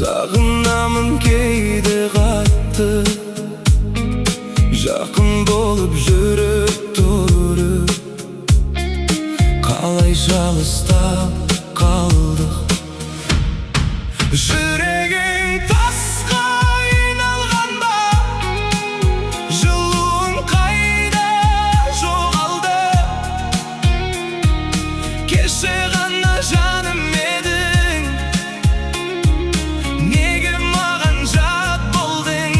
Сағынамын кейде қатты, жақын болып жүріп тұрып, қалай жалыстап қалдық. Жүрегің тасқа айналған ба, жылуың қайда жоғалды. Кеше ғана жаным едің, неге маған жат болдың?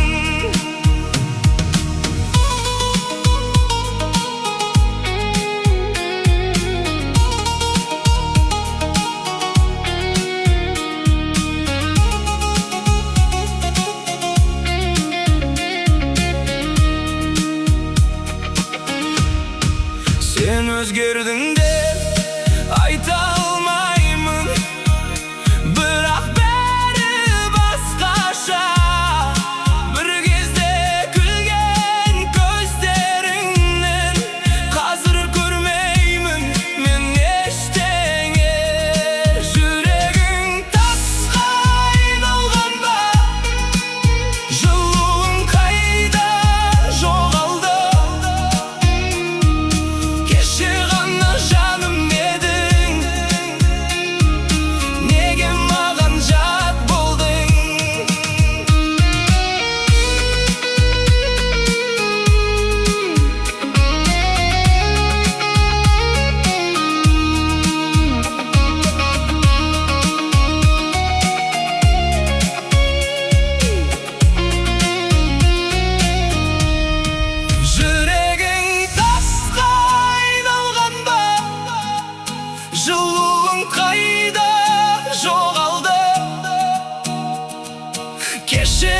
Сен өзгердің деп айта алмаймын, бірақ бәрі басқаша. Бір кезде күлген көздеріңнен қазір көрмеймін мен ештеңе. Жүрегің тасқа айналған ба, жылуың қайда жоғалды. Кеше ғана жаным едің, неге маған жат болдың? Жүрегің тасқа айналған ба, жылуың қайда жоғалды. Кеше